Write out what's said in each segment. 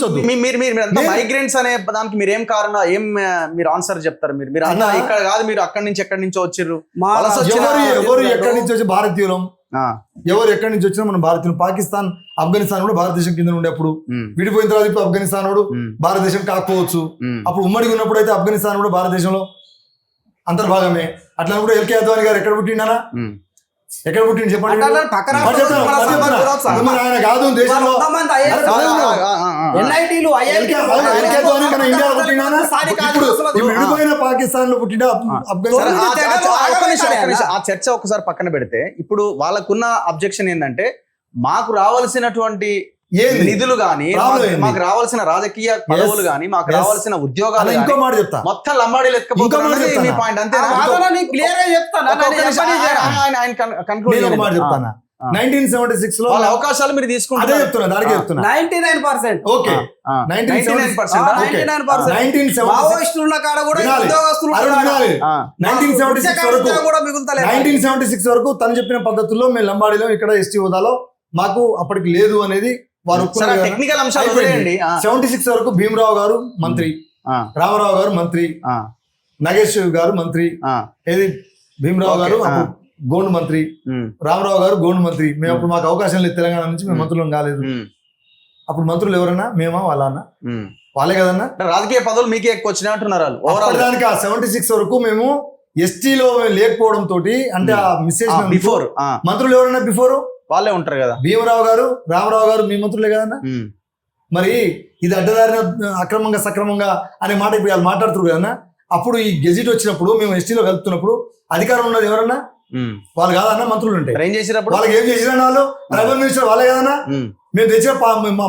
ఆలోచించొద్దు. మీరు మైగ్రెంట్స్ అనే దానికి మీరు ఏం కారణం, ఏం మీరు ఆన్సర్ చెప్తారు? మీరు అన్న ఇక్కడ కాదు, మీరు అక్కడి నుంచి ఎక్కడి నుంచి వచ్చిర్రు? ఎవరు ఎక్కడి నుంచి వచ్చి భారతీయులం, ఎవరు ఎక్కడి నుంచి వచ్చినా మనం భారతీయులు. పాకిస్తాన్ ఆఫ్ఘనిస్తాన్ కూడా భారతదేశం కింద ఉండే, అప్పుడు విడిపోయిన తర్వాత ఇప్పుడు ఆఫ్ఘనిస్తాన్ కూడా భారతదేశం కాకపోవచ్చు. అప్పుడు ఉమ్మడిగా ఉన్నప్పుడు అయితే ఆఫ్ఘనిస్తాన్ కూడా భారతదేశంలో అంతర్భాగమే. అట్లా కూడా ఎల్కే అద్వానీ గారు ఎక్కడ పుట్టిండనా, ఎక్కడ పుట్టింది చెప్పండి? ఆయన కాదు దేశంలో విడిపోయిన పాకిస్తాన్ లో పుట్టిన ఆ చర్చ ఒకసారి పక్కన పెడితే, ఇప్పుడు వాళ్ళకున్న అబ్జెక్షన్ ఏంటంటే, మాకు రావాల్సినటువంటి నిధులు గాని, మాకు రావాల్సిన రాజకీయ పదవులు గాని, మాకు రావాల్సిన ఉద్యోగాలు, ఇంకో మాట చెప్తా, మొత్తం లంబాడీలు ఎత్తుకపోతున్నారు మీ పాయింట్. అంతేనా? నేను మాట చెప్తాను. 1976 లో వాళ్ళ అవకాశాలు మీరు తీసుకుంటారు. అదే చెప్తున్నా, దానికి చెప్తున్నా. 99% ఓకే, 1976 వరకు తను చెప్పిన పద్ధతుల్లో మేము లంబాడీలో ఇక్కడ ఎస్టీ హోదాలో మాకు అప్పటికి లేదు అనేది వారు టెక్నికల్ అంశాలు. 76 వరకు భీమరావు గారు మంత్రి, రామారావు గారు మంత్రి, నగేష్ గారు మంత్రి, ఏది భీమరావు గారు గోండు మంత్రి, రామారావు గారు గోండు మంత్రి. మేము అప్పుడు మాకు అవకాశం లేదు, తెలంగాణ నుంచి మేము మంత్రులం కాలేదు. అప్పుడు మంత్రులు ఎవరన్నా మేమా వాళ్ళ అన్న వాళ్ళే కదన్నా. రాజకీయ పదవులు మీకే ఎక్కువ వచ్చినాయి అంటున్నారు. దానికి 76 వరకు మేము ఎస్టీలో లేకపోవడం తోటి, అంటే ఆ మిస్సెస్ బిఫోర్ మంత్రులు ఎవరన్నా బిఫోర్ వాళ్ళే ఉంటారు కదా. భీమరావు గారు, రామారావు గారు మీ మంత్రులే కదన్నా. మరి ఇది అడ్డదారిన అక్రమంగా సక్రమంగా అనే మాట ఇప్పుడు వాళ్ళు మాట్లాడుతున్నారు కదన్నా. అప్పుడు ఈ గెజిట్ వచ్చినప్పుడు మేము ఎస్టీలో కలుపుతున్నప్పుడు అధికారం ఉన్నది ఎవరన్నా? వాళ్ళు కాదన్నా మంత్రులు ఉంటాయి. వాళ్ళకి ఏం చేసినా వాళ్ళు ట్రైబల్ మినిస్టర్ వాళ్ళే కదన్నా. మేము తెచ్చిన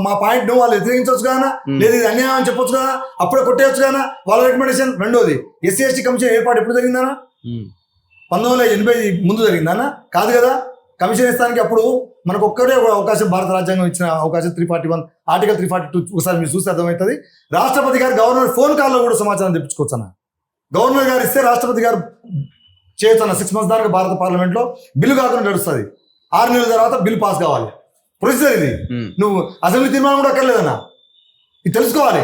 మా పాయింట్ ను వాళ్ళు వ్యతిరేకించవచ్చు కదా, లేదు ఇది అన్యాయం అని చెప్పొచ్చు కదా, అప్పుడే కొట్టేయచ్చు కదా వాళ్ళ రికమెండేషన్. రెండోది, ఎస్సీ ఎస్టీ కమిషన్ ఏర్పాటు ఎప్పుడు జరిగిందన్నా? 1980 ముందు జరిగిందన్నా? కాదు కదా. కమిషన్ ఇస్తానికి అప్పుడు మనకు ఒక్కడే అవకాశం, భారత రాజ్యాంగం ఇచ్చిన అవకాశం 341 ఆర్టికల్ 342 ఒకసారి మీరు చూస్తే అర్థమవుతుంది. రాష్ట్రపతి గారు గవర్నర్ ఫోన్ కాల్లో కూడా సమాచారం తెప్పించుకోవచ్చు అన్న. గవర్నర్ గారు ఇస్తే రాష్ట్రపతి గారు చేయొచ్చు అన్న. 6 months దాకా భారత పార్లమెంట్ లో బిల్లు కాకుండా నడుస్తుంది. 6 నెలల తర్వాత బిల్ పాస్ కావాలి. ప్రొసీజర్ ఇది. నువ్వు అసెంబ్లీ తీర్మానం కూడా అక్కర్లేదన్నా, ఇది తెలుసుకోవాలి.